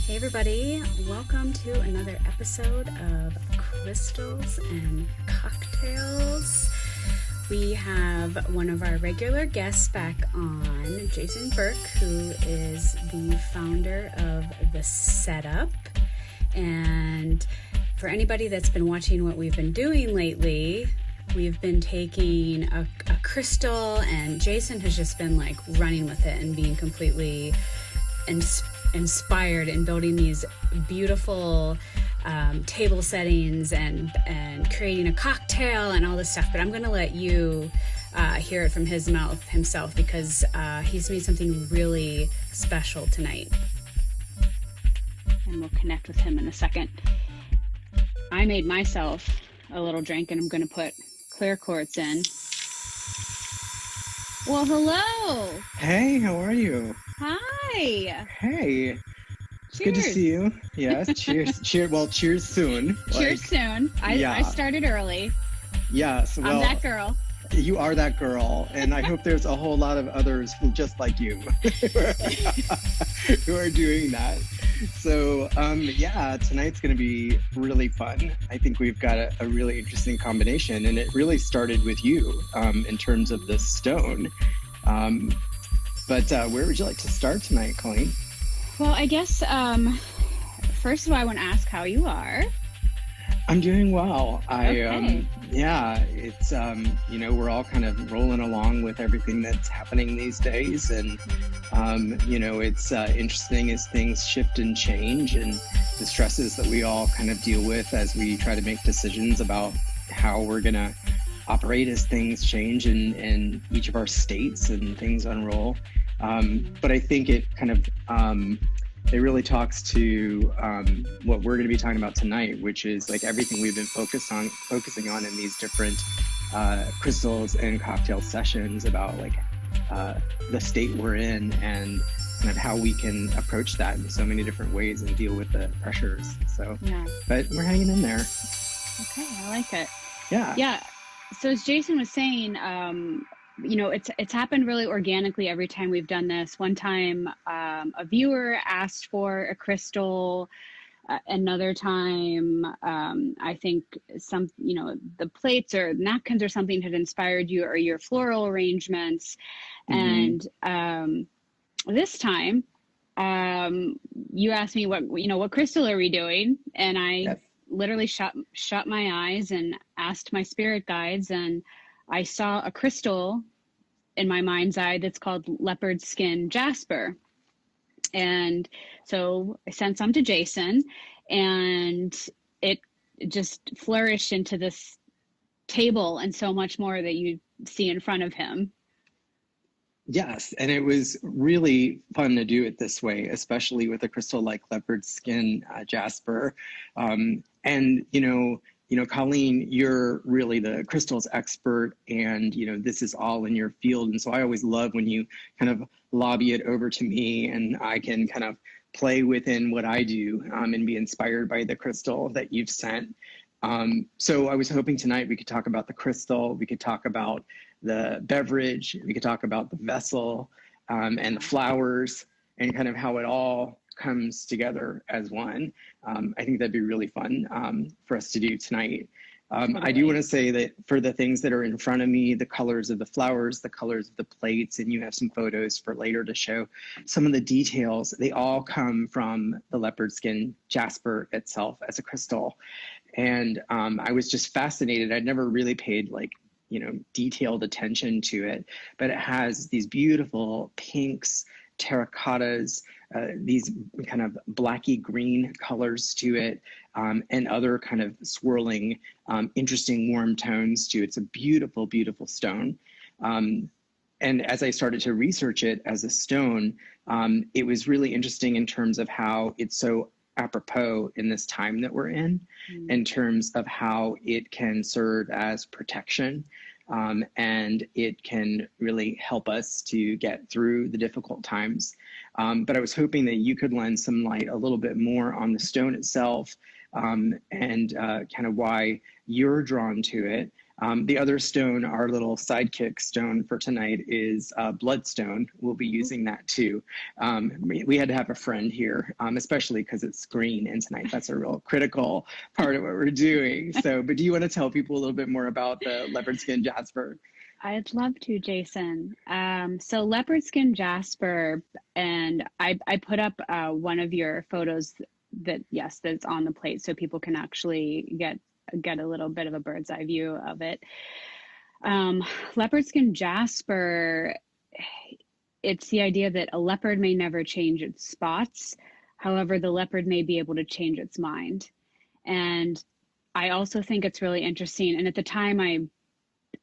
Hey everybody, welcome to another episode of Crystals and Cocktails. We have one of our regular guests back on, Jason Burke, who is the founder of 𝗲𝗲𝗃𝗲𝗲. And for anybody that's been watching what we've been doing lately, we've been taking a crystal, and Jason has just been like running with it and being completely inspired in building these beautiful table settings and creating a cocktail and all this stuff. But I'm going to let you hear it from his mouth himself, because he's made something really special tonight. And we'll connect with him in a second. I made myself a little drink, and I'm going to put clear quartz in. Well, hello. Hey, how are you? Hi. Hey. It's good to Cheers. see you. Yes, cheers. Cheers soon. Cheers soon. I started early. Yes, well, I'm that girl. You are that girl, and I hope there's a whole lot of others who just like you who are doing that. So, tonight's going to be really fun. I think we've got a really interesting combination, and it really started with you in terms of the stone. But where would you like to start tonight, Colleen? Well, I guess, first of all, I want to ask how you are. I'm doing well. Okay. It's, we're all kind of rolling along with everything that's happening these days. And, it's interesting as things shift and change, and the stresses that we all kind of deal with as we try to make decisions about how we're going to operate as things change in each of our states and things unroll. But I think it kind of, it really talks to what we're going to be talking about tonight, which is like everything we've been focusing on in these different crystals and cocktail sessions about like the state we're in and kind of how we can approach that in so many different ways and deal with the pressures. So, but we're hanging in there. Okay, I like it. Yeah. Yeah. So as Jason was saying, it's happened really organically every time we've done this. One time, a viewer asked for a crystal. Another time, I think the plates or napkins or something had inspired you, or your floral arrangements. Mm-hmm. And this time, you asked me what crystal are we doing? And I literally shut my eyes and asked my spirit guides, and I saw a crystal in my mind's eye that's called Leopard Skin Jasper. And so I sent some to Jason, and it just flourished into this table and so much more that you see in front of him. Yes, and it was really fun to do it this way, especially with a crystal like Leopard Skin Jasper. Colleen, you're really the crystals expert, and this is all in your field. And so I always love when you kind of lobby it over to me, and I can kind of play within what I do and be inspired by the crystal that you've sent. So I was hoping tonight we could talk about the crystal, we could talk about the beverage, we could talk about the vessel and the flowers, and kind of how it all comes together as one. I think that'd be really fun for us to do tonight. I do want to say that for the things that are in front of me, the colors of the flowers, the colors of the plates, and you have some photos for later to show some of the details, they all come from the Leopard Skin Jasper itself as a crystal. And I was just fascinated. I'd never really paid detailed attention to it, but it has these beautiful pinks, terracottas, these kind of blacky green colors to it, and other kind of swirling, interesting warm tones to it. It's a beautiful, beautiful stone. And as I started to research it as a stone, it was really interesting in terms of how it's so apropos in this time that we're in terms of how it can serve as protection. And it can really help us to get through the difficult times. But I was hoping that you could lend some light a little bit more on the stone itself, and kind of why you're drawn to it, The other stone, our little sidekick stone for tonight, is bloodstone. We'll be using that too. We had to have a friend here, especially because it's green, and tonight that's a real critical part of what we're doing. So, but do you want to tell people a little bit more about the leopard skin jasper? I'd love to, Jason. So Leopard Skin Jasper, and I put up one of your photos that's on the plate so people can actually get a little bit of a bird's eye view of it. Leopard Skin Jasper, it's the idea that a leopard may never change its spots. However, the leopard may be able to change its mind. And I also think it's really interesting. And at the time,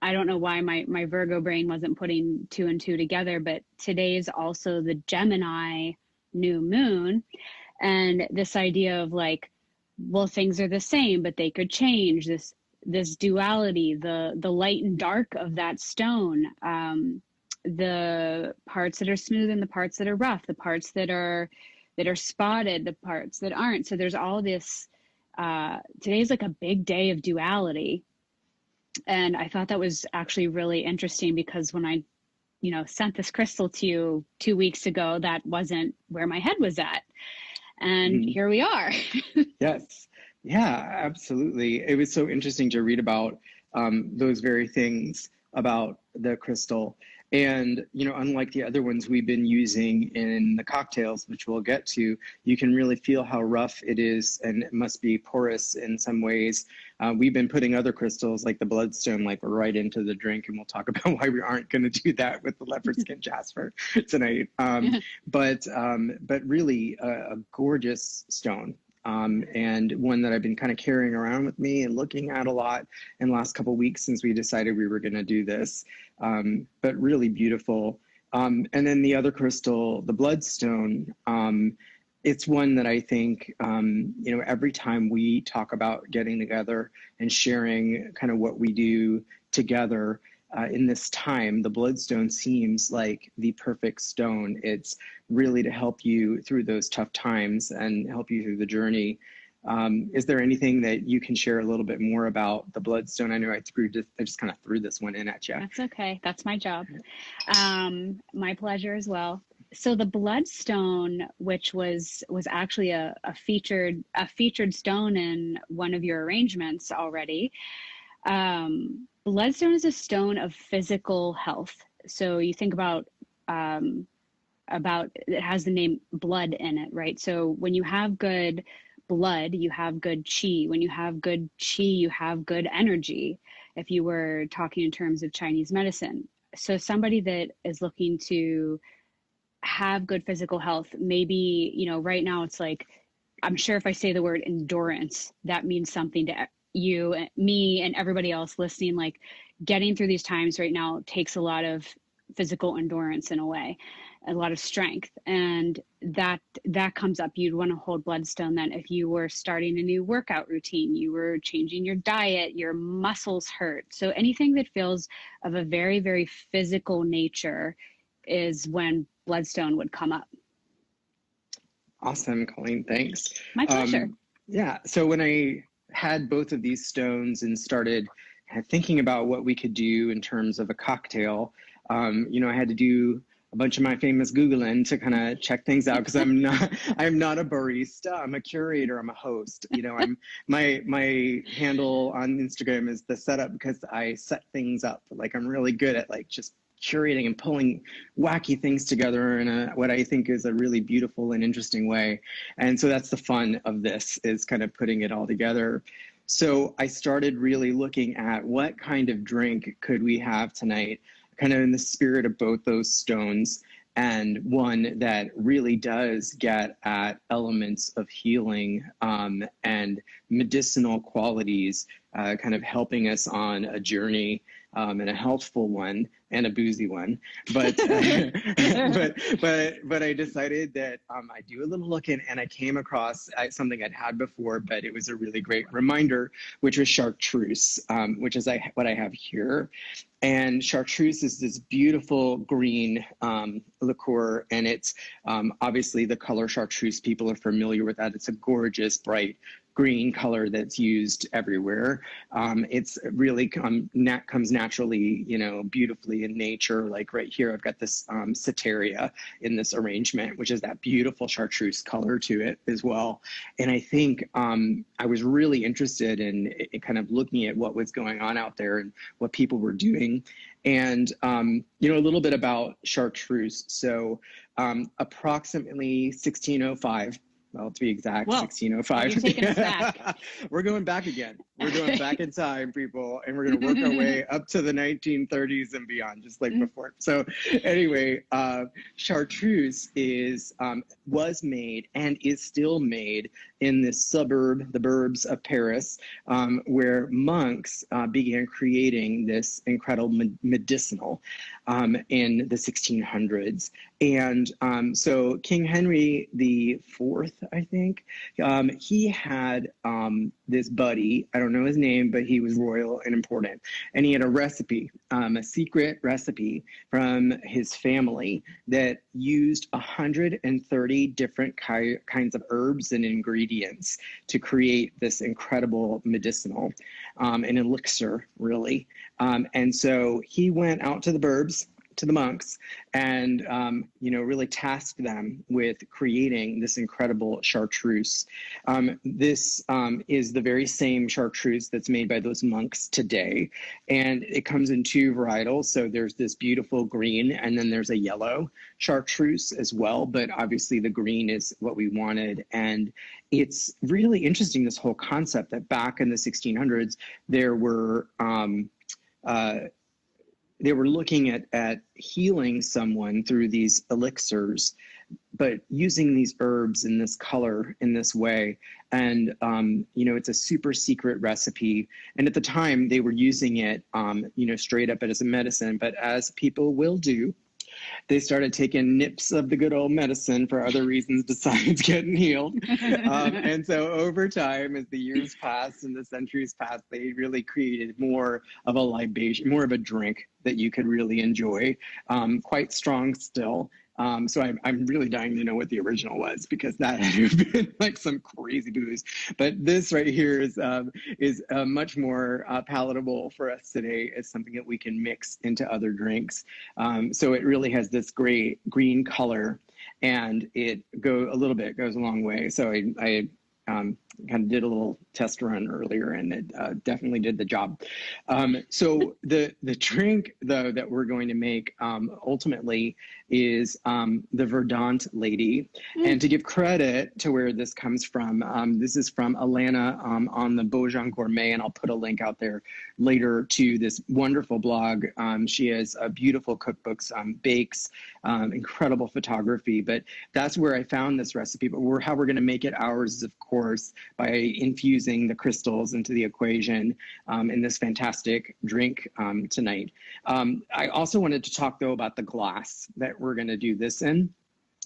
I don't know why my Virgo brain wasn't putting 2 and 2 together, but today is also the Gemini new moon. And this idea of like, well, things are the same, but they could change, this duality, the light and dark of that stone, the parts that are smooth and the parts that are rough, the parts that are spotted, the parts that aren't. So there's all this, today's like a big day of duality. And I thought that was actually really interesting because when I, sent this crystal to you 2 weeks ago, that wasn't where my head was at. And here we are. Yes. Yeah, absolutely. It was so interesting to read about those very things about the crystal. And, unlike the other ones we've been using in the cocktails, which we'll get to, you can really feel how rough it is, and it must be porous in some ways. We've been putting other crystals like the bloodstone, like right into the drink, and we'll talk about why we aren't going to do that with the leopard skin jasper tonight. But really a gorgeous stone. And one that I've been kind of carrying around with me and looking at a lot in the last couple of weeks since we decided we were going to do this, but really beautiful. And then the other crystal, the bloodstone, it's one that I think, every time we talk about getting together and sharing kind of what we do together, in this time, the bloodstone seems like the perfect stone. It's really to help you through those tough times and help you through the journey. Is there anything that you can share a little bit more about the bloodstone? I know I just kind of threw this one in at you. That's okay. That's my job. My pleasure as well. So the bloodstone, which was actually a featured stone in one of your arrangements already. Bloodstone is a stone of physical health. So you think about it has the name blood in it, right? So when you have good blood, you have good chi. When you have good chi, you have good energy, if you were talking in terms of Chinese medicine. So somebody that is looking to have good physical health, maybe, right now it's like, I'm sure if I say the word endurance, that means something to you and me and everybody else listening. Like getting through these times right now takes a lot of physical endurance in a way, a lot of strength, and that comes up. You'd want to hold bloodstone then if you were starting a new workout routine, you were changing your diet, your muscles hurt. So anything that feels of a very, very physical nature is when bloodstone would come up. Awesome, Colleen. Thanks. My pleasure. Yeah. So when I had both of these stones and started thinking about what we could do in terms of a cocktail, I had to do a bunch of my famous Googling to kind of check things out because I'm not a barista. I'm a curator. I'm a host. My handle on Instagram is the setup because I set things up. Like I'm really good at like just curating and pulling wacky things together in what I think is a really beautiful and interesting way. And so that's the fun of this, is kind of putting it all together. So I started really looking at what kind of drink could we have tonight, kind of in the spirit of both those stones, and one that really does get at elements of healing and medicinal qualities, kind of helping us on a journey and a healthful one and a boozy one, but but I decided that I do a little looking, and I came across something I'd had before, but it was a really great reminder, which was chartreuse, which is what I have here. And chartreuse is this beautiful green liqueur, and it's obviously the color chartreuse, people are familiar with that. It's a gorgeous, bright green color that's used everywhere. It's really comes naturally, you know, beautifully in nature. Like right here, I've got this Soteria in this arrangement, which is that beautiful chartreuse color to it as well. And I think I was really interested in kind of looking at what was going on out there and what people were doing. And, you know, a little bit about chartreuse. So approximately 1605, well, to be exact, Whoa, 1605. you're taking us back. We're going back again. We're going back in time, people, and we're going to work our way up to the 1930s and beyond, just like before. So anyway, chartreuse was made and is still made in this suburb, the burbs of Paris, where monks began creating this incredible medicinal in the 1600s. And so King Henry IV, I think, he had this buddy, I don't know his name, but he was royal and important. And he had a recipe, a secret recipe from his family that used 130 different kinds of herbs and ingredients to create this incredible medicinal, an elixir, really. And so he went out to the burbs, to the monks, and you know, really tasked them with creating this incredible chartreuse. This is the very same chartreuse that's made by those monks today, and it comes in two varietals. So there's this beautiful green, and then there's a yellow chartreuse as well, but obviously the green is what we wanted. And it's really interesting, this whole concept that back in the 1600s they were looking at healing someone through these elixirs, but using these herbs in this color, in this way. And, you know, it's a super secret recipe. And at the time they were using it, you know, straight up as a medicine, but as people will do, they started taking nips of the good old medicine for other reasons besides getting healed. And so over time, as the years passed and the centuries passed, they really created more of a libation, more of a drink that you could really enjoy, quite strong still. So I'm really dying to know what the original was, because that had been like some crazy booze. But this right here is much more palatable for us today as something that we can mix into other drinks. So it really has this great green color, and it goes a long way. So I kind of did a little test run earlier, and it definitely did the job. So the drink, though, that we're going to make ultimately is the Verdant Lady. And to give credit to where this comes from, this is from Alana on the Beaujon Gourmet, and I'll put a link out there later to this wonderful blog. She has beautiful cookbooks, bakes, incredible photography, but that's where I found this recipe. But how we're going to make it ours is, of course, by infusing the crystals into the equation in this fantastic drink tonight. I also wanted to talk, though, about the glass that we're going to do this in,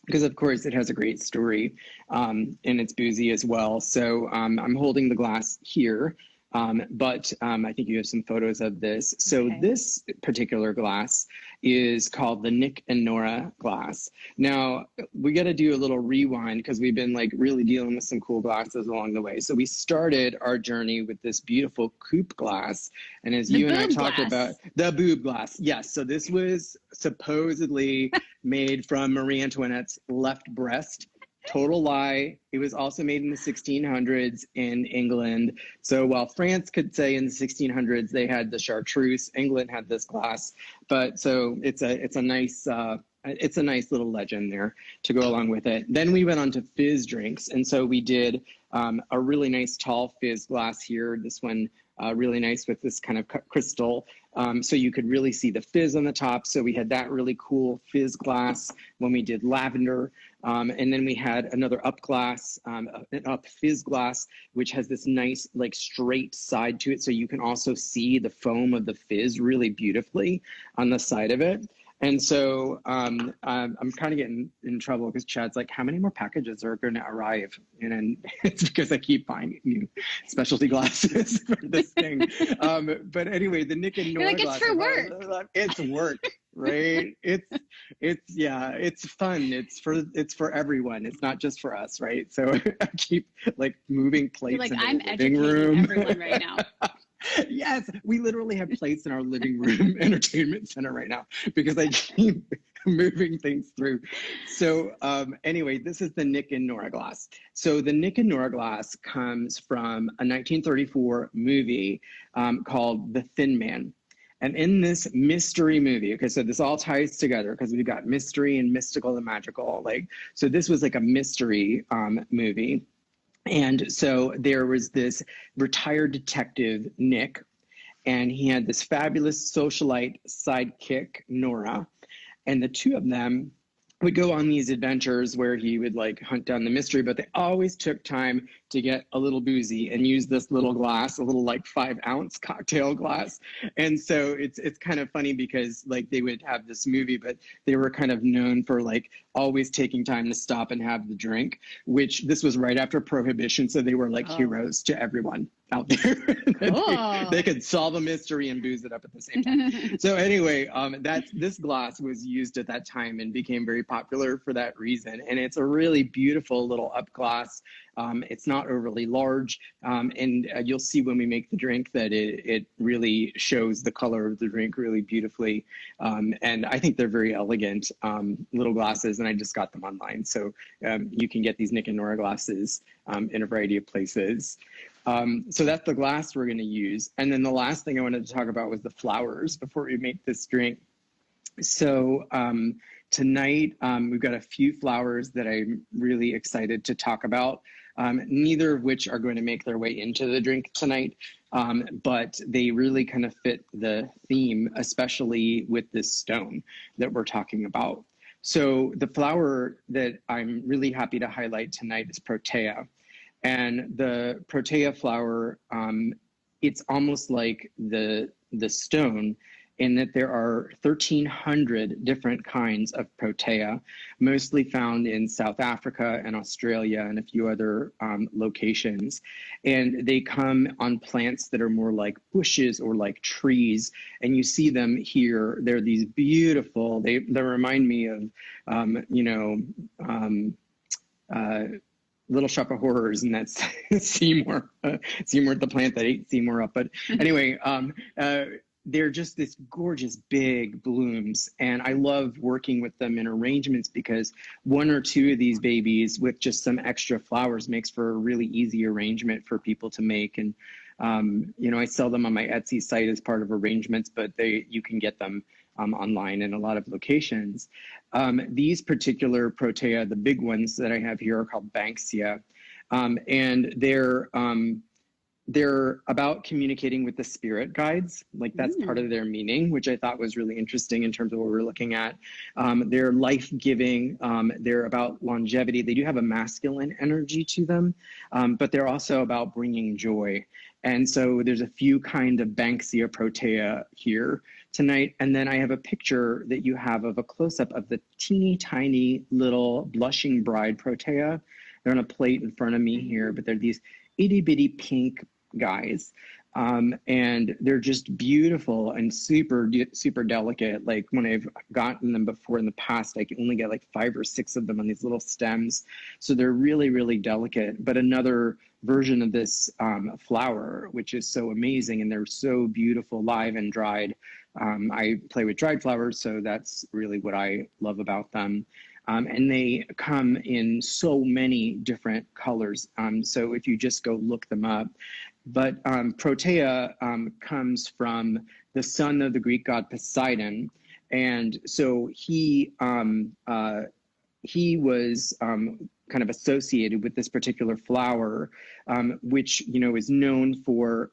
because of course it has a great story, and it's boozy as well. So I'm holding the glass here, but I think you have some photos of this. So okay. This particular glass is called the Nick and Nora glass. Now we got to do a little rewind, because we've been like really dealing with some cool glasses along the way. So we started our journey with this beautiful coupe glass, and as you and I talked about, the boob glass. Yes. So this was supposedly made from Marie Antoinette's left breast. Total lie. It was also made in the 1600s in England. So while France could say in the 1600s they had the chartreuse, England had this glass. But so it's a nice little legend there to go along with it. Then we went on to fizz drinks, and so we did a really nice tall fizz glass here. This one really nice with this kind of crystal, so you could really see the fizz on the top. So we had that really cool fizz glass when we did lavender. And then we had another up glass, an up fizz glass, which has this nice like straight side to it. So you can also see the foam of the fizz really beautifully on the side of it. And so I'm kind of getting in trouble because Chad's like, how many more packages are going to arrive? And it's because I keep buying new specialty glasses for this thing. But anyway, the Nick and Nora glass. It's for work. It's work, right? It's fun. It's for everyone. It's not just for us, right? So I keep like moving plates in the living room. Everyone right now. Yes, we literally have plates in our living room entertainment center right now because I keep moving things through. So anyway, this is the Nick and Nora glass. So the Nick and Nora glass comes from a 1934 movie called The Thin Man. And in this mystery movie, okay, so this all ties together because we've got mystery and mystical and magical. So this was like a mystery movie. And so there was this retired detective, Nick, and he had this fabulous socialite sidekick, Nora. And the two of them would go on these adventures where he would like hunt down the mystery, but they always took time to get a little boozy and use this little glass, a little like 5-ounce cocktail glass. And so it's kind of funny because like they would have this movie, but they were kind of known for like always taking time to stop and have the drink, which this was right after Prohibition. So they were like heroes to everyone out there. They could solve a mystery and booze it up at the same time. So anyway, this glass was used at that time and became very popular for that reason. And it's a really beautiful little up glass. It's not overly large, and you'll see when we make the drink that it really shows the color of the drink really beautifully. And I think they're very elegant little glasses, and I just got them online. So you can get these Nick and Nora glasses in a variety of places. So that's the glass we're going to use. And then the last thing I wanted to talk about was the flowers before we make this drink. So tonight, we've got a few flowers that I'm really excited to talk about, neither of which are going to make their way into the drink tonight, but they really kind of fit the theme, especially with this stone that we're talking about. So the flower that I'm really happy to highlight tonight is Protea. And the Protea flower, it's almost like the stone in that there are 1,300 different kinds of Protea, mostly found in South Africa and Australia and a few other locations. And they come on plants that are more like bushes or like trees. And you see them here. They're these beautiful, they remind me of, Little Shop of Horrors, and that's Seymour, the plant that ate Seymour up. But anyway, they're just this gorgeous big blooms, and I love working with them in arrangements because one or two of these babies with just some extra flowers makes for a really easy arrangement for people to make. And I sell them on my Etsy site as part of arrangements, but you can get them online in a lot of locations. These particular Protea, the big ones that I have here, are called Banksia, and they're about communicating with the spirit guides. Like that's part of their meaning, which I thought was really interesting in terms of what we're looking at. They're life-giving. They're about longevity. They do have a masculine energy to them, but they're also about bringing joy. And so there's a few kind of Banksia Protea here tonight. And then I have a picture that you have of a close-up of the teeny tiny little blushing bride Protea. They're on a plate in front of me here, but they're these itty bitty pink guys. And they're just beautiful and super, super delicate. Like when I've gotten them before in the past, I can only get like 5 or 6 of them on these little stems. So they're really, really delicate. But another version of this flower, which is so amazing, and they're so beautiful live and dried. I play with dried flowers, so that's really what I love about them. And they come in so many different colors. So if you just go look them up. But Protea comes from the son of the Greek god Poseidon. And so he was kind of associated with this particular flower, which, is known for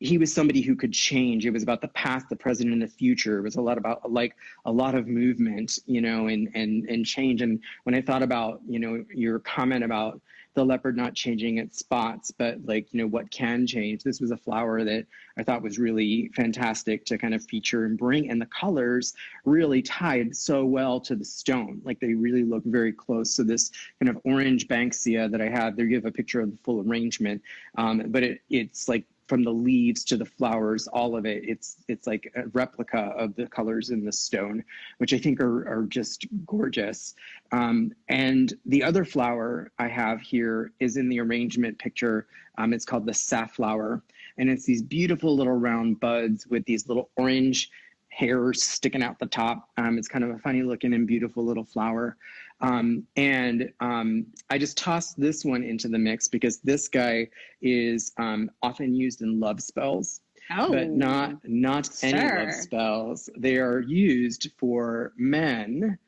he was somebody who could change. It was about the past, the present, and the future. It was a lot about like a lot of movement, you know, and change. And when I thought about, you know, your comment about the leopard not changing its spots, but like, you know, what can change, this was a flower that I thought was really fantastic to kind of feature and bring. And the colors really tied so well to the stone. Like they really look very close. So this kind of orange banksia that I have there, you have a picture of the full arrangement, but it's like from the leaves to the flowers, all of it, it's like a replica of the colors in the stone, which I think are just gorgeous. And the other flower I have here is in the arrangement picture. It's called the safflower, and it's these beautiful little round buds with these little orange hairs sticking out the top. It's kind of a funny looking and beautiful little flower. I just tossed this one into the mix because this guy is often used in love spells, but not any love spells. They are used for men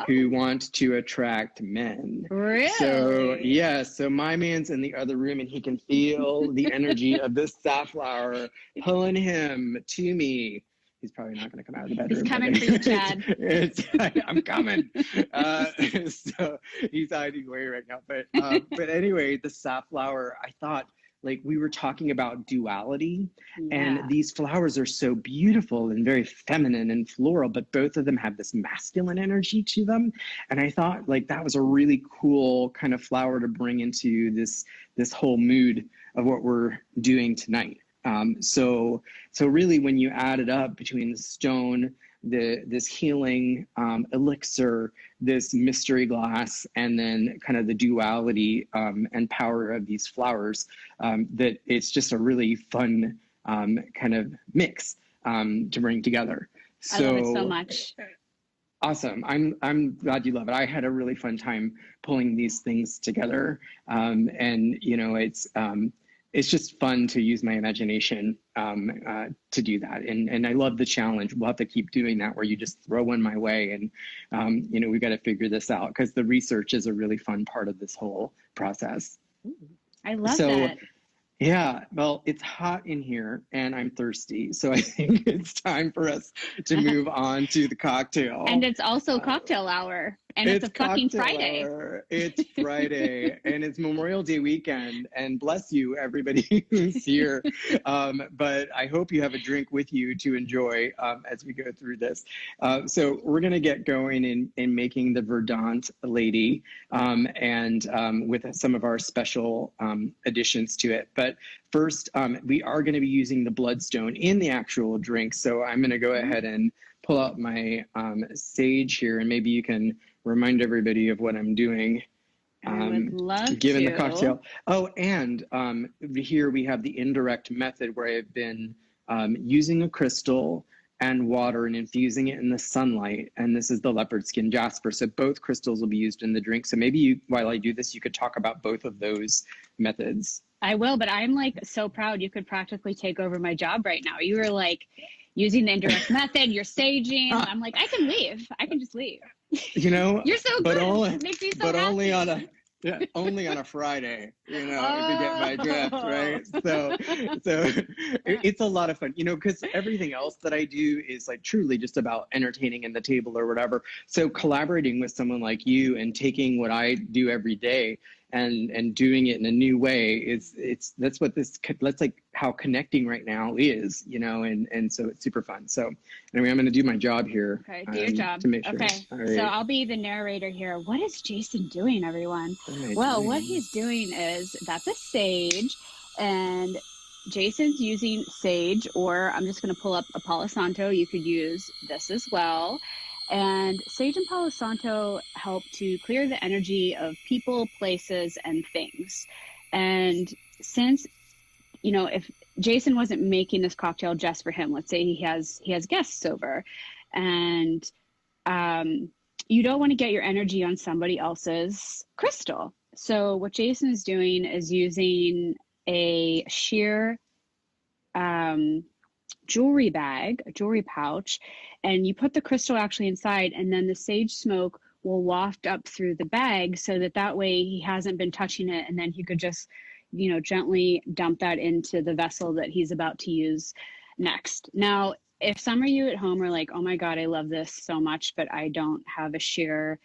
who want to attract men. Really? So yeah, so my man's in the other room and he can feel the energy of this safflower pulling him to me. He's probably not going to come out of the bedroom. He's coming for you, Chad. I'm coming. So he's hiding away right now. But anyway, the safflower, I thought, like we were talking about duality, and these flowers are so beautiful and very feminine and floral, but both of them have this masculine energy to them. And I thought like that was a really cool kind of flower to bring into this whole mood of what we're doing tonight. So really when you add it up between the stone, this healing elixir, this mystery glass, and then kind of the duality and power of these flowers, that it's just a really fun kind of mix to bring together. So, I love it so much. Awesome. I'm glad you love it. I had a really fun time pulling these things together. And you know, it's just fun to use my imagination to do that. And I love the challenge. We'll have to keep doing that where you just throw one my way and, you know, we got to figure this out because the research is a really fun part of this whole process. I love that. Yeah, well, it's hot in here and I'm thirsty. So I think it's time for us to move on to the cocktail. And it's also cocktail hour. And it's a fucking Friday. Hour. It's Friday and it's Memorial Day weekend. And bless you, everybody who's here. But I hope you have a drink with you to enjoy as we go through this. So we're going to get going in making the Verdant Lady and with some of our special additions to it. But first, we are going to be using the bloodstone in the actual drink. So I'm going to go ahead and pull out my sage here, and maybe you can remind everybody of what I'm doing. I would love given to. the cocktail. Oh, and here we have the indirect method where I've been using a crystal and water and infusing it in the sunlight. And this is the Leopard Skin Jasper. So both crystals will be used in the drink. So maybe you, while I do this, you could talk about both of those methods. I will, but I'm like so proud. You could practically take over my job right now. You were like using the indirect method, you're staging. I'm like, I can leave. I can just leave. You know, you're so good. It makes me so happy. Only on a Friday, you know, if you get my drift, right? So it's a lot of fun, you know, because everything else that I do is like truly just about entertaining in the table or whatever. So collaborating with someone like you and taking what I do every day and doing it in a new way that's like how connecting right now is, you know, and so it's super fun. So anyway, I'm going to do my job here. Okay, do your job. To make sure. Okay, right. So I'll be the narrator here. What is Jason doing, everyone? What he's doing is, that's a sage, and Jason's using sage, or I'm just going to pull up a Palo Santo. You could use this as well. And sage and Palo Santo help to clear the energy of people, places, and things. And since, you know, if Jason wasn't making this cocktail just for him, let's say he has guests over, and you don't want to get your energy on somebody else's crystal. So what Jason is doing is using a sheer jewelry bag, a jewelry pouch, and you put the crystal actually inside, and then the sage smoke will waft up through the bag so that way he hasn't been touching it, and then he could just you know, gently dump that into the vessel that he's about to use next. Now, if some of you at home are like, oh my God, I love this so much, but I don't have a sheer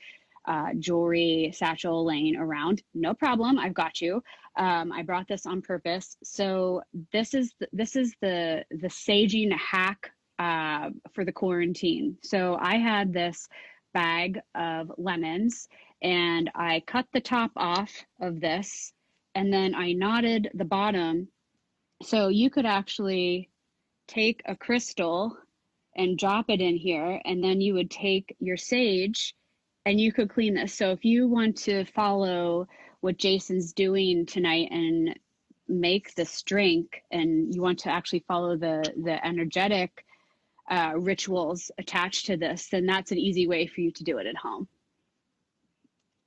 jewelry satchel laying around, no problem, I've got you. I brought this on purpose. So this is the saging hack for the quarantine. So I had this bag of lemons and I cut the top off of this and then I knotted the bottom. So you could actually take a crystal and drop it in here, and then you would take your sage and you could clean this. So if you want to follow what Jason's doing tonight and make this drink, and you want to actually follow the energetic rituals attached to this, then that's an easy way for you to do it at home.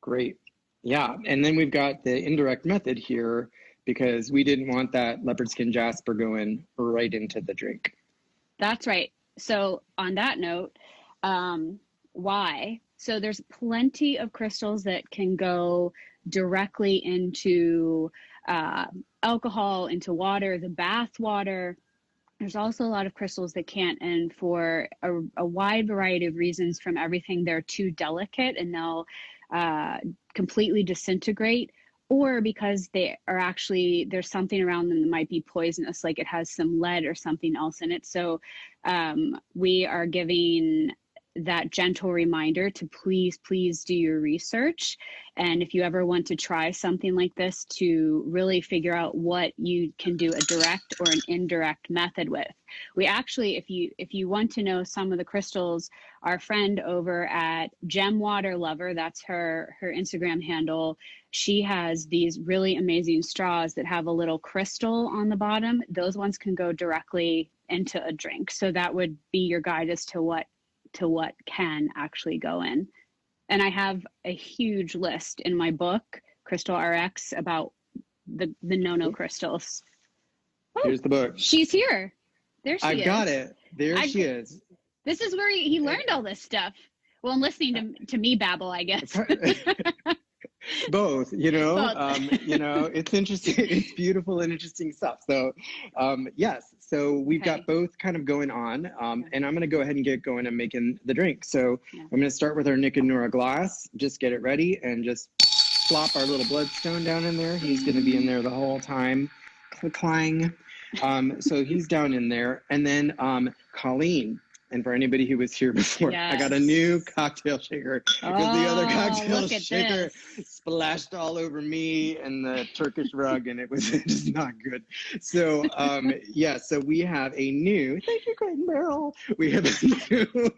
Great. Yeah. And then we've got the indirect method here because we didn't want that leopard skin jasper going right into the drink. That's right. So on that note, why? So there's plenty of crystals that can go directly into alcohol, into water, the bath water. There's also a lot of crystals that can't, and for a wide variety of reasons, from everything they're too delicate and they'll completely disintegrate, or because they are actually, there's something around them that might be poisonous, like it has some lead or something else in it. So we are giving that gentle reminder to please do your research. And if you ever want to try something like this, to really figure out what you can do a direct or an indirect method with. We actually, if you want to know some of the crystals, our friend over at Gem Water Lover, that's her Instagram handle, she has these really amazing straws that have a little crystal on the bottom. Those ones can go directly into a drink. So that would be your guide as to what can actually go in. And I have a huge list in my book, Crystal RX, about the no crystals. Oh, here's the book. She's here. There she is. I've got it. There she is. This is where he learned all this stuff. Well, and listening to me babble, I guess. Both, you know. Both. You know, it's interesting. It's beautiful and interesting stuff. So, yes. So we've got both kind of going on, and I'm going to go ahead and get going and making the drink. So I'm going to start with our Nick and Nora glass. Just get it ready and just plop our little bloodstone down in there. He's going to be in there the whole time. Clang. So he's down in there, and then Colleen. And for anybody who was here before, I got a new cocktail shaker because the other cocktail shaker splashed all over me and the Turkish rug, and it was just not good. So, yeah, so we have a new, thank you, Clayton Barrel. We have a new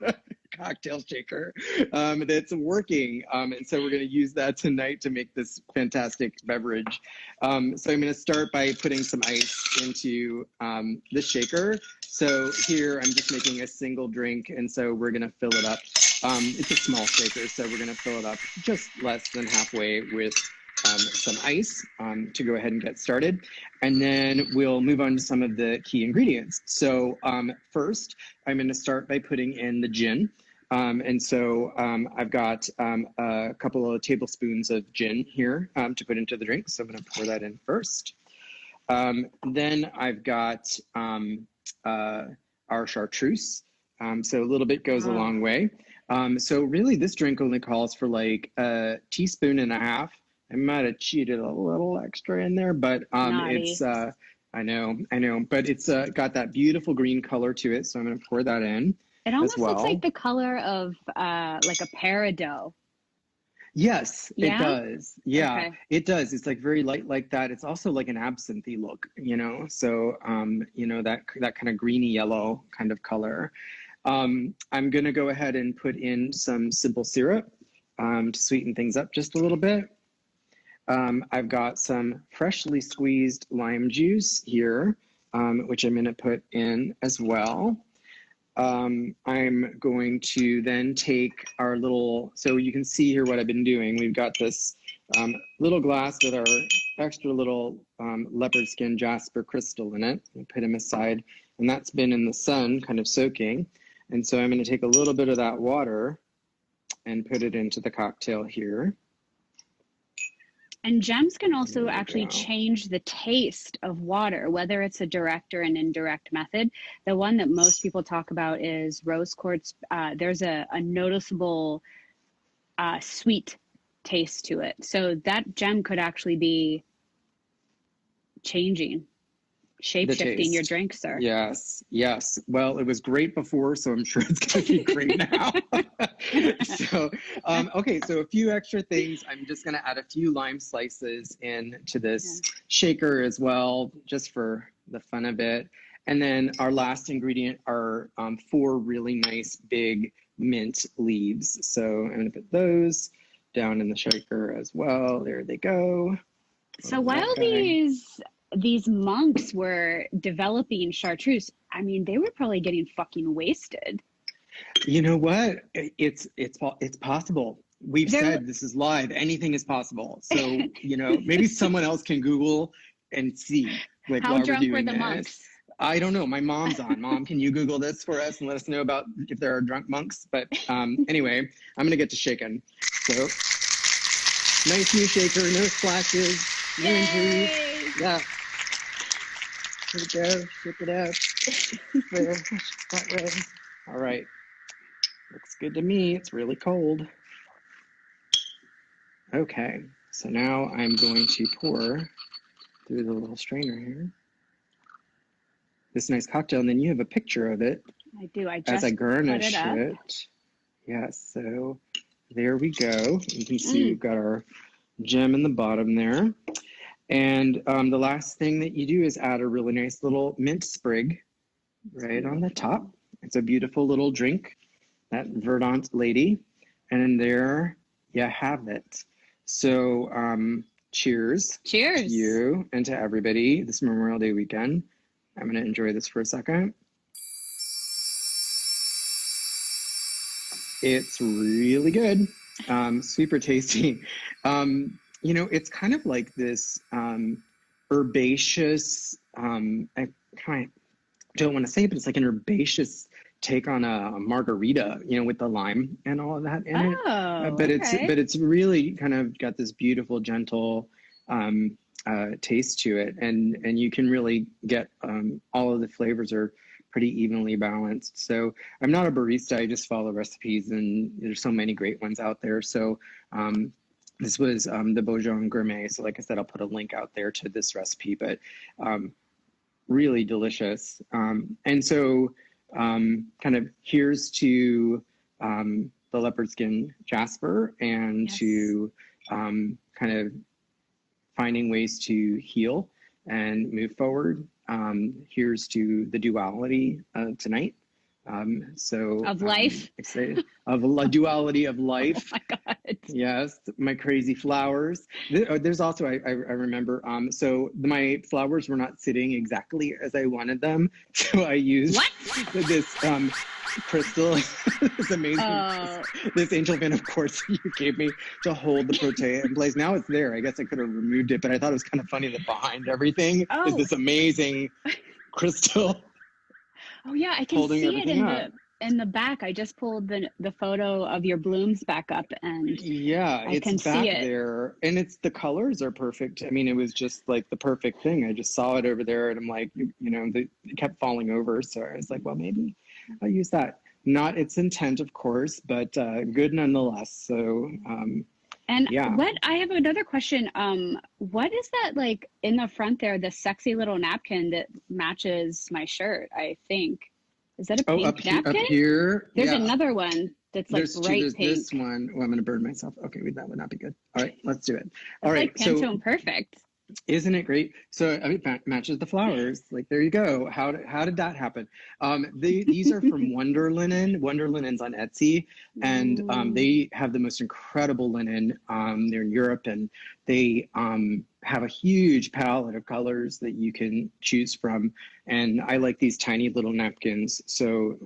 cocktail shaker that's working. And so we're going to use that tonight to make this fantastic beverage. So I'm going to start by putting some ice into the shaker. So here I'm just making a single drink, and so we're going to fill it up. It's a small shaker, so we're going to fill it up just less than halfway with some ice to go ahead and get started. And then we'll move on to some of the key ingredients. So first, I'm going to start by putting in the gin. And so I've got a couple of tablespoons of gin here to put into the drink. So I'm going to pour that in first. Then I've got our chartreuse. So a little bit goes a long way. So really this drink only calls for like a teaspoon and a half. I might have cheated a little extra in there, but it's, I know, but it's got that beautiful green color to it. So I'm going to pour that in. It almost looks like the color of like a peridot. Yes, yeah? It does. Yeah, okay. It does. It's like very light like that. It's also like an absinthe look, you know? So, you know, that kind of greeny yellow kind of color. I'm going to go ahead and put in some simple syrup to sweeten things up just a little bit. I've got some freshly squeezed lime juice here, which I'm going to put in as well. I'm going to then take our little, so you can see here what I've been doing. We've got this little glass with our extra little leopard skin jasper crystal in it. I'll put them aside, and that's been in the sun kind of soaking. And so I'm going to take a little bit of that water and put it into the cocktail here. And gems can also There we actually go. change the taste of water, whether it's a direct or an indirect method. The one that most people talk about is rose quartz. There's a noticeable sweet taste to it. So that gem could actually be changing, shape-shifting your drink, sir. Yes, yes. Well, it was great before, so I'm sure it's going to be great now. So, okay, so a few extra things. I'm just going to add a few lime slices into this shaker as well, just for the fun of it. And then our last ingredient are 4 really nice big mint leaves. So I'm going to put those down in the shaker as well. There they go. So while these monks were developing chartreuse, I mean, they were probably getting fucking wasted. You know what? It's possible. We've said this is live. Anything is possible. So, you know, maybe someone else can Google and see. Like, how drunk were the this. monks? I don't know. My mom's on. Mom, can you Google this for us and let us know about if there are drunk monks? But anyway, I'm going to get to shaking. So, nice new shaker, no splashes, no injuries. Yeah. Here we go. Shake it out. There. That way. All right. Looks good to me. It's really cold. Okay. So now I'm going to pour through the little strainer here this nice cocktail, and then you have a picture of it. I do. I just as I garnish put it up. it. Yes. So there we go. You can see we've got our gem in the bottom there. And the last thing that you do is add a really nice little mint sprig right on the top. It's a beautiful little drink, that Verdant Lady. And there you have it. So cheers. Cheers. To you and to everybody this Memorial Day weekend. I'm going to enjoy this for a second. It's really good. Super tasty. You know, it's kind of like this herbaceous, I kind of don't want to say it, but it's like an herbaceous take on a margarita, you know, with the lime and all of that in it. But it's really kind of got this beautiful, gentle taste to it, and you can really get all of the flavors are pretty evenly balanced. So I'm not a barista, I just follow recipes, and there's so many great ones out there. So this was the 𝗝𝗄𝗃𝗲 Gourmet. So like I said, I'll put a link out there to this recipe, but really delicious. And so kind of here's to the Leopard Skin Jasper, and to kind of finding ways to heal and move forward. Here's to the duality tonight. Of life. Of a duality of life. Oh my God. Yes, my crazy flowers. There's also, I remember, so my flowers were not sitting exactly as I wanted them. So I used this crystal, this amazing, this angel vein of quartz you gave me to hold the protea in place. Now it's there. I guess I could have removed it, but I thought it was kind of funny that behind everything is this amazing crystal. Oh yeah, I can see it in the back. I just pulled the photo of your blooms back up, and I can see it there. And it's, the colors are perfect. I mean, it was just like the perfect thing. I just saw it over there, and I'm like, you know, it kept falling over. So I was like, well, maybe I'll use that. Not its intent, of course, but good nonetheless. So what, I have another question. What is that like in the front there, the sexy little napkin that matches my shirt, I think? Is that a pink napkin? Up here. There's another one that's like bright pink. This one. Oh, I'm going to burn myself. Okay, wait, that would not be good. All right, let's do it. All it's right. Like Pantone perfect. Isn't it great? So I mean, matches the flowers. Like, there you go. How did that happen? These are from Wonder Linen. Wonder Linen's on Etsy, and they have the most incredible linen. They're in Europe, and they have a huge palette of colors that you can choose from. And I like these tiny little napkins. So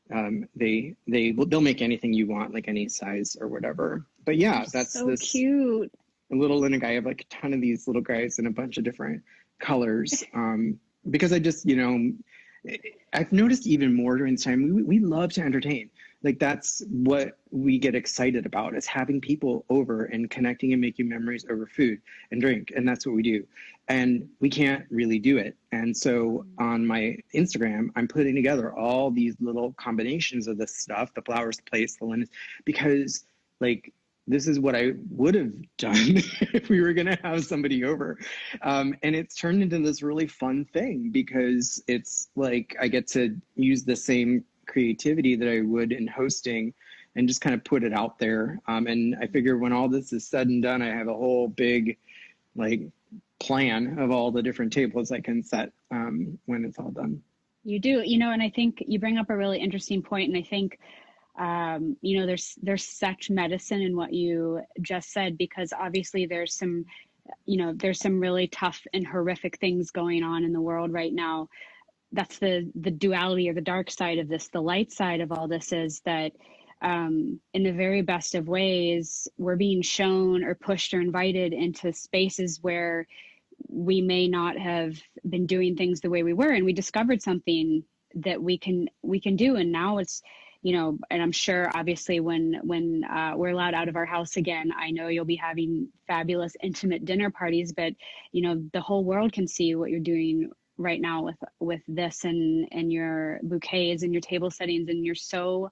they'll make anything you want, like any size or whatever. But yeah, that's so cute. A little linen guy. I have like a ton of these little guys in a bunch of different colors, because I just, you know, I've noticed even more during this time, we love to entertain. like that's what we get excited about, is having people over and connecting and making memories over food and drink. And that's what we do. And we can't really do it. And so on my Instagram, I'm putting together all these little combinations of this stuff, the flowers, the plates, the linens, because like, this is what I would have done if we were going to have somebody over. And it's turned into this really fun thing, because it's like I get to use the same creativity that I would in hosting and just kind of put it out there. And I figure when all this is said and done, I have a whole big like plan of all the different tables I can set when it's all done. You do, you know, and I think you bring up a really interesting point. And I think, you know, there's such medicine in what you just said, because obviously there's some, you know, there's some really tough and horrific things going on in the world right now. That's the duality, or the dark side of this. The light side of all this is that in the very best of ways, we're being shown or pushed or invited into spaces where we may not have been doing things the way we were. And we discovered something that we can do. And now it's, you know, and I'm sure obviously when we're allowed out of our house again, I know you'll be having fabulous intimate dinner parties, but you know, the whole world can see what you're doing right now with this and your bouquets and your table settings, and you're so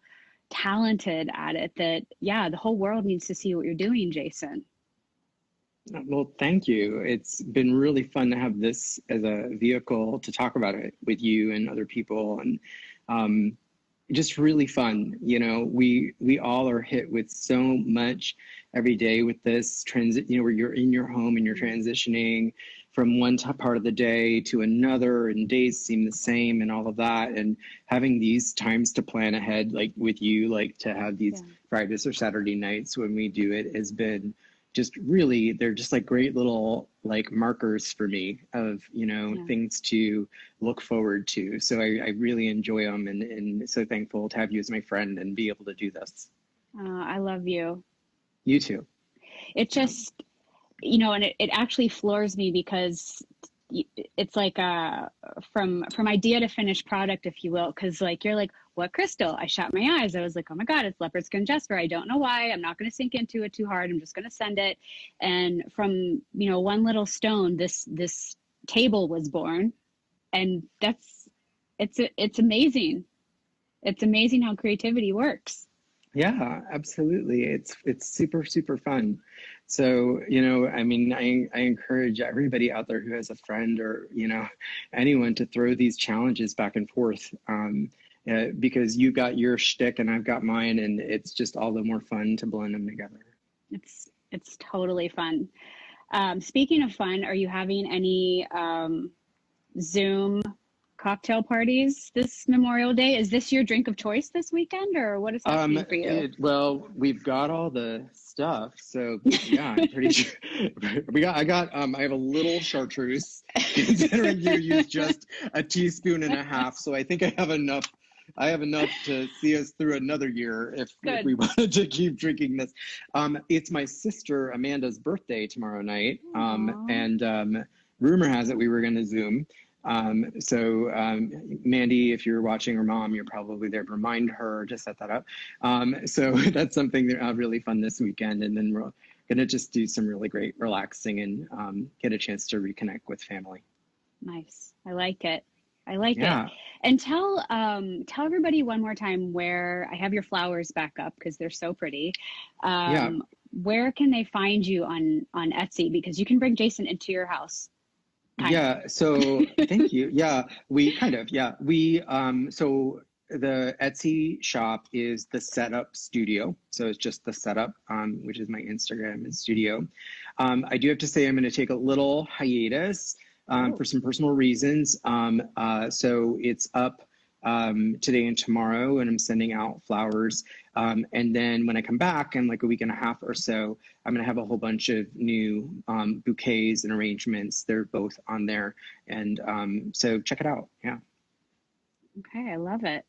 talented at it that, yeah, the whole world needs to see what you're doing, Jason. Well, thank you. It's been really fun to have this as a vehicle to talk about it with you and other people, and just really fun. You know, we all are hit with so much every day with this transit, you know, where you're in your home and you're transitioning from one part of the day to another, and days seem the same and all of that. And having these times to plan ahead, like with you, like to have these Fridays or Saturday nights when we do it, has been just really, they're just like great little like markers for me of, you know, things to look forward to. So I really enjoy them, and so thankful to have you as my friend and be able to do this. I love you. You too. It just, you know, and it actually floors me, because it's like from idea to finished product, if you will, because like you're like, what crystal? I shot my eyes. I was like, oh my God, it's Leopard Skin Jasper. I don't know why. I'm not going to sink into it too hard. I'm just going to send it. And from, you know, one little stone, this table was born. And it's amazing. It's amazing how creativity works. Yeah, absolutely. It's super, super fun. So, you know, I mean, I encourage everybody out there who has a friend or, you know, anyone to throw these challenges back and forth, because you've got your shtick and I've got mine, and it's just all the more fun to blend them together. It's totally fun. Speaking of fun, are you having any Zoom cocktail parties this Memorial Day? Is this your drink of choice this weekend, or what is happening for you? Well, we've got all the stuff, so yeah, I'm pretty sure I have a little chartreuse, considering you used just a teaspoon and a half, so I think I have enough to see us through another year if we wanted to keep drinking this. It's my sister Amanda's birthday tomorrow night, and rumor has it we were going to Zoom. So Mandy, if you're watching, or Mom, you're probably there. Remind her to set that up. So that's something really fun this weekend. And then we're going to just do some really great relaxing and get a chance to reconnect with family. Nice. I like it. It. And tell everybody one more time where I have your flowers back up, because they're so pretty. Where can they find you on Etsy? Because you can bring Jason into your house. So thank you. So the Etsy shop is the Setup Studio. So it's just the Setup, which is my Instagram and studio. I do have to say I'm going to take a little hiatus for some personal reasons. So it's up today and tomorrow, and I'm sending out flowers. And then when I come back in like a week and a half or so, I'm going to have a whole bunch of new bouquets and arrangements. They're both on there. And so check it out. Yeah. Okay. I love it.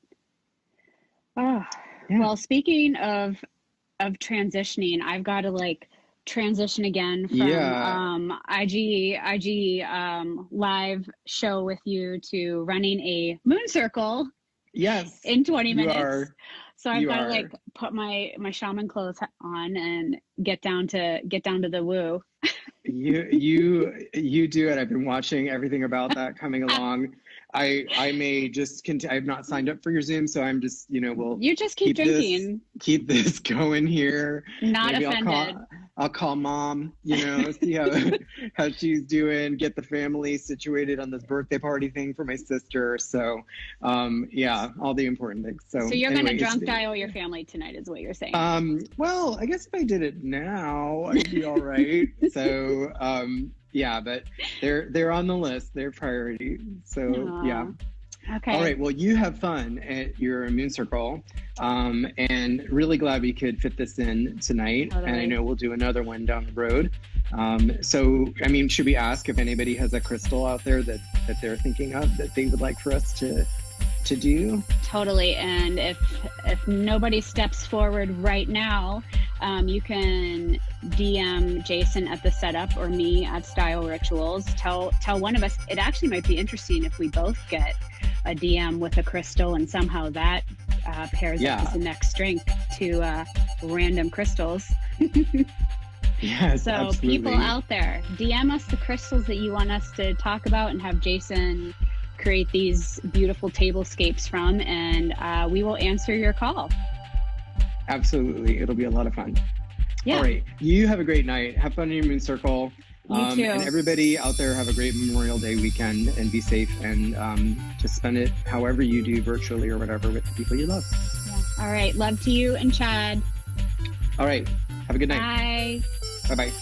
Oh, well, speaking of transitioning, I've got to transition again from IG live show with you to running a moon circle Yes, in 20 you minutes. are. So I've You got to are. like put my shaman clothes on and get down to the woo. You do it. I've been watching everything about that coming along. I may just I've not signed up for your Zoom, so I'm just, we'll You just keep drinking. Keep this going here. Not Maybe offended. I'll call mom, see how she's doing, get the family situated on this birthday party thing for my sister. So yeah, all the important things. So you're anyway, gonna drunk dial your family tonight, is what you're saying. Well, I guess if I did it now, I'd be all right. So yeah, but they're on the list, they're priority. So Aww. yeah. Okay. All right. Well, you have fun at your Moon Circle, and really glad we could fit this in tonight. Totally. And I know we'll do another one down the road. So, I mean, should we ask if anybody has a crystal out there that they're thinking of that they would like for us to do? Totally. And if nobody steps forward right now, you can DM Jason at the setup or me at Style Rituals. Tell one of us. It actually might be interesting if we both get a DM with a crystal and somehow that pairs up as the next drink to random crystals. Yes, so absolutely. People out there, DM us the crystals that you want us to talk about and have Jason create these beautiful tablescapes from, and we will answer your call. Absolutely. It'll be a lot of fun. Yeah. All right. You have a great night. Have fun in your Moon Circle. You too. And everybody out there, have a great Memorial Day weekend and be safe, and just spend it however you do, virtually or whatever, with the people you love. Yeah. All right. Love to you and Chad. All right. Have a good night. Bye. Bye-bye.